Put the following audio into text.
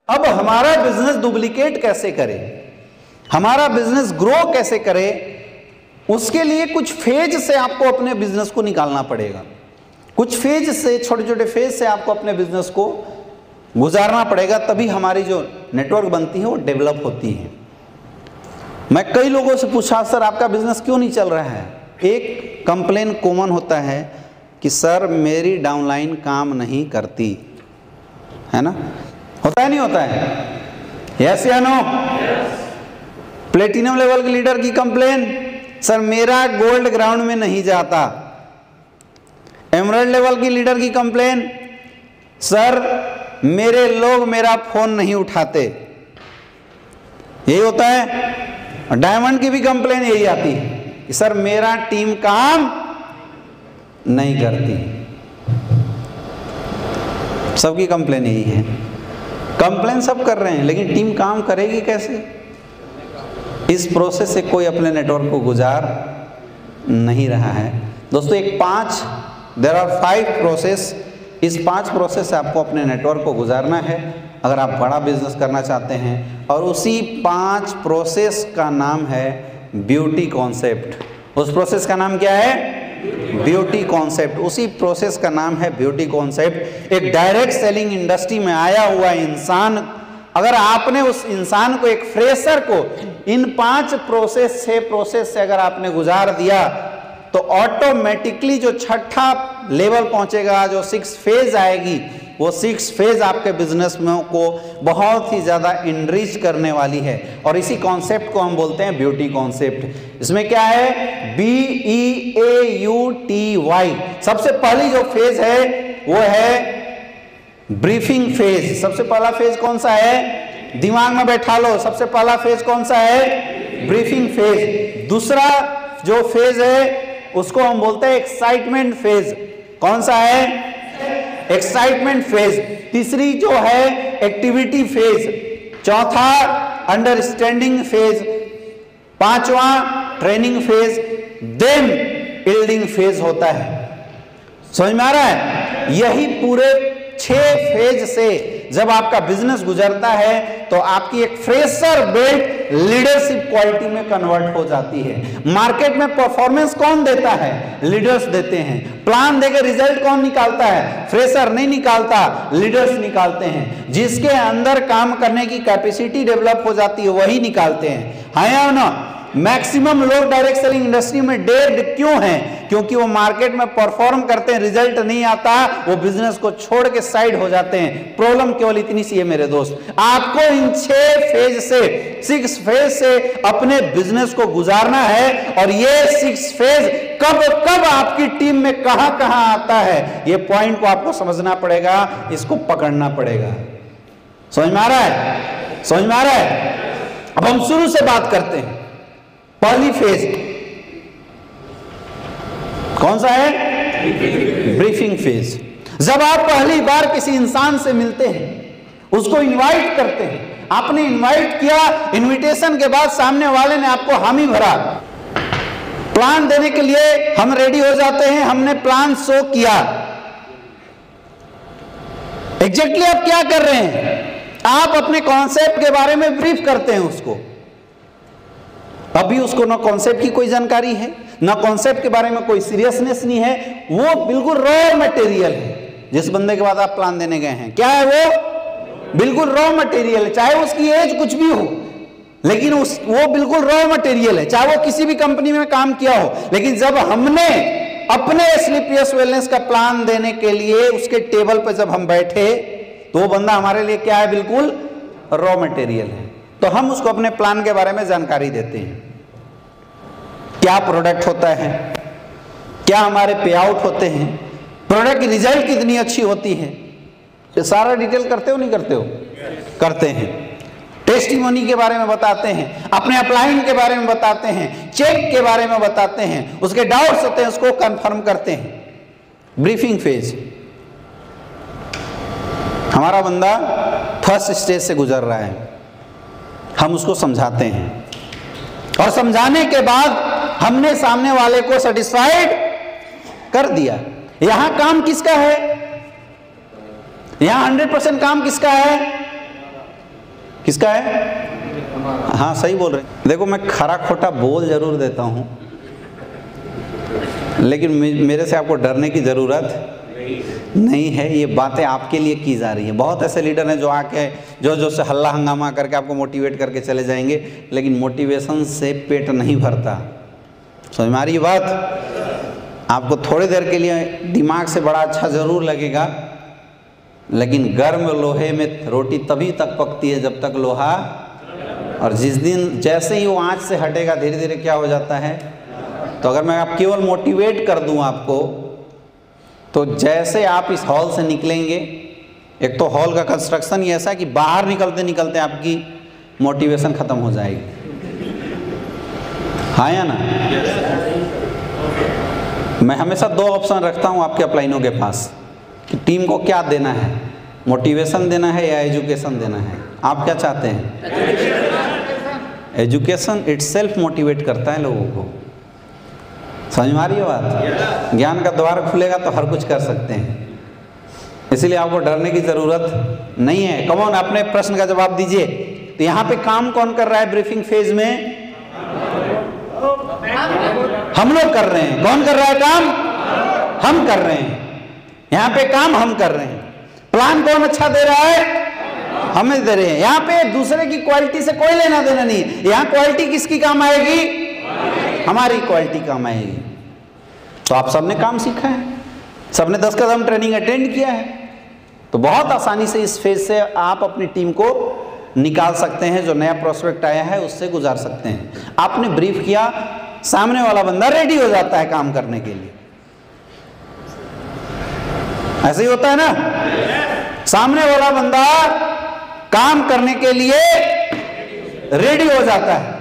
अब हमारा business duplicate कैसे करें, हमारा बिजनेस ग्रो कैसे करें, उसके लिए कुछ फेज से आपको अपने बिजनेस को निकालना पड़ेगा। कुछ फेज से, छोटे छोटे फेज से आपको अपने बिजनेस को गुजारना पड़ेगा, तभी हमारी जो नेटवर्क बनती है वो डेवलप होती है। मैं कई लोगों से पूछा, सर आपका बिजनेस क्यों नहीं चल रहा है? एक कंप्लेन कॉमन होता है कि सर मेरी डाउनलाइन काम नहीं करती, है ना? होता है नहीं होता है? यस या नो? प्लेटिनम लेवल के लीडर की कंप्लेन, सर मेरा गोल्ड ग्राउंड में नहीं जाता। एमराल्ड लेवल की लीडर की कंप्लेन, सर मेरे लोग मेरा फोन नहीं उठाते। यही होता है। डायमंड की भी कंप्लेन यही आती है कि सर मेरा टीम काम नहीं करती। सबकी कंप्लेन यही है। कंप्लेन सब कर रहे हैं, लेकिन टीम काम करेगी कैसे? इस प्रोसेस से कोई अपने नेटवर्क को गुजार नहीं रहा है। दोस्तों देयर आर 5 प्रोसेस। इस 5 प्रोसेस से आपको अपने नेटवर्क को गुजारना है अगर आप बड़ा बिजनेस करना चाहते हैं, और उसी 5 प्रोसेस का नाम है ब्यूटी कॉन्सेप्ट। उस प्रोसेस का नाम क्या है? Beauty concept. उसी प्रोसेस का नाम है ब्यूटी कॉन्सेप्ट। एक डायरेक्ट सेलिंग इंडस्ट्री में आया हुआ इंसान, अगर आपने उस इंसान को, एक फ्रेशर को, इन 5 प्रोसेस से अगर आपने गुजार दिया तो ऑटोमेटिकली जो छठा लेवल पहुंचेगा, जो 6 फेज आएगी, वो 6 फेज आपके बिजनेस में को बहुत ही ज़्यादा इनरिच करने वाली है। और इसी कॉन्सेप्ट को हम बोलते हैं ब्यूटी कॉन्सेप्ट। इसमें क्या है? BEAUTY। सबसे पहली जो फेज है वो है ब्रीफिंग फेज। सबसे पहला फेज कौन सा है? दिमाग में बैठा लो, सबसे पहला फेज कौन सा है? Briefing phase. दूसरा जो फेज है उसको हम बोलते हैं एक्साइटमेंट फेज। कौन सा है? Excitement phase. तीसरी जो है एक्टिविटी फेज। चौथा अंडरस्टैंडिंग फेज। पांचवा training phase. Then building phase होता है। समझ में आ रहा है? यही पूरे 6 फेज से जब आपका बिजनेस गुजरता है तो आपकी एक फ्रेशर बेल्ट लीडरशिप क्वालिटी में कन्वर्ट हो जाती है। मार्केट में परफॉर्मेंस कौन देता है? लीडर्स देते हैं। प्लान देकर रिजल्ट कौन निकालता है? फ्रेशर नहीं निकालता, लीडर्स निकालते हैं। जिसके अंदर काम करने की कैपेसिटी डेवलप हो जाती है वही निकालते हैं। हाँ या ना? मैक्सिमम लोग डायरेक्ट सेलिंग इंडस्ट्री में डेड क्यों हैं? क्योंकि वो मार्केट में परफॉर्म करते हैं, रिजल्ट नहीं आता, वो बिजनेस को छोड़ के साइड हो जाते हैं। प्रॉब्लम केवल इतनी सी है मेरे दोस्त, आपको इन 6 फेज से, 6 फेज से अपने बिजनेस को गुजारना है। और ये 6 फेज कब कब आपकी टीम में कहां कहां आता है, ये पॉइंट को आपको समझना पड़ेगा, इसको पकड़ना पड़ेगा। समझ में आ रहा है? समझ में आ रहा है? अब हम शुरू से बात करते हैं। पहली फेज कौन सा है? Briefing phase. जब आप पहली बार किसी इंसान से मिलते हैं, उसको इनवाइट करते हैं, आपने इनवाइट किया, इनविटेशन के बाद सामने वाले ने आपको हामी भरा, प्लान देने के लिए हम रेडी हो जाते हैं, हमने प्लान शो किया। एग्जैक्टली आप क्या कर रहे हैं? आप अपने कॉन्सेप्ट के बारे में ब्रीफ करते हैं उसको। अभी उसको ना कॉन्सेप्ट की कोई जानकारी है, ना कॉन्सेप्ट के बारे में कोई सीरियसनेस नहीं है, वो बिल्कुल रॉ मटेरियल है। जिस बंदे के बाद आप प्लान देने गए हैं, क्या है वो? बिल्कुल रॉ मटेरियल है। चाहे उसकी एज कुछ भी हो, लेकिन वो बिल्कुल रॉ मटेरियल है। चाहे वो किसी भी कंपनी में काम किया हो, लेकिन जब हमने अपने स्लीपियस वेलनेस का प्लान देने के लिए उसके टेबल पर जब हम बैठे, तो वो बंदा हमारे लिए क्या है? बिल्कुल रॉ मटेरियल है। तो हम उसको अपने प्लान के बारे में जानकारी देते हैं। क्या प्रोडक्ट होता है, क्या हमारे पे आउट होते हैं, प्रोडक्ट की रिजल्ट कितनी अच्छी होती है, ये सारा डिटेल करते हो नहीं करते हो? करते हैं। टेस्टिमोनी के बारे में बताते हैं, अपने अपलाइन के बारे में बताते हैं, चेक के बारे में बताते हैं, उसके डाउट्स होते हैं उसको कंफर्म करते हैं। Briefing phase. हमारा बंदा फर्स्ट स्टेज से गुजर रहा है, हम उसको समझाते हैं, और समझाने के बाद हमने सामने वाले को सेटिस्फाइड कर दिया। यहां काम किसका है? यहां 100% काम किसका है? किसका है? हाँ सही बोल रहे हैं। देखो मैं खरा खोटा बोल जरूर देता हूँ, लेकिन मेरे से आपको डरने की ज़रूरत नहीं है। ये बातें आपके लिए की जा रही है। बहुत ऐसे लीडर हैं जो आके जो से हल्ला हंगामा करके आपको मोटिवेट करके चले जाएंगे, लेकिन मोटिवेशन से पेट नहीं भरता। समझ में आ रही बात? आपको थोड़ी देर के लिए दिमाग से बड़ा अच्छा ज़रूर लगेगा, लेकिन गर्म लोहे में रोटी तभी तक पकती है जब तक लोहा, और जिस दिन जैसे ही वो आँच से हटेगा धीरे धीरे क्या हो जाता है। तो अगर मैं आप केवल मोटिवेट कर दूं आपको, तो जैसे आप इस हॉल से निकलेंगे, एक तो हॉल का कंस्ट्रक्शन ही ऐसा है कि बाहर निकलते निकलते आपकी मोटिवेशन ख़त्म हो जाएगी। हाँ या ना? मैं हमेशा दो ऑप्शन रखता हूँ आपके अपलाइनों के पास कि टीम को क्या देना है, मोटिवेशन देना है या एजुकेशन देना है। आप क्या चाहते हैं? एजुकेशन इटसेल्फ मोटिवेट करता है लोगों को। समझ में आ रही है बात? ज्ञान का द्वार खुलेगा तो हर कुछ कर सकते हैं, इसलिए आपको डरने की ज़रूरत नहीं है। कम ऑन, अपने प्रश्न का जवाब दीजिए। तो यहाँ पे काम कौन कर रहा है ब्रीफिंग फेज में? हम लोग कर रहे हैं। कौन कर रहा है काम? हम कर रहे हैं। यहाँ पे काम हम कर रहे हैं। प्लान कौन अच्छा दे रहा है? हमें दे रहे हैं। यहाँ पे दूसरे की क्वालिटी से कोई लेना देना नहीं है। यहाँ क्वालिटी किसकी काम आएगी? हमारी क्वालिटी काम आएगी। तो आप सबने काम सीखा है, सबने 10 कदम ट्रेनिंग अटेंड किया है, तो बहुत आसानी से इस फेज से आप अपनी टीम को निकाल सकते हैं। जो नया प्रोस्पेक्ट आया है उससे गुजार सकते हैं। आपने ब्रीफ किया, सामने वाला बंदा रेडी हो जाता है काम करने के लिए। ऐसे ही होता है ना? सामने वाला बंदा काम करने के लिए रेडी हो जाता है।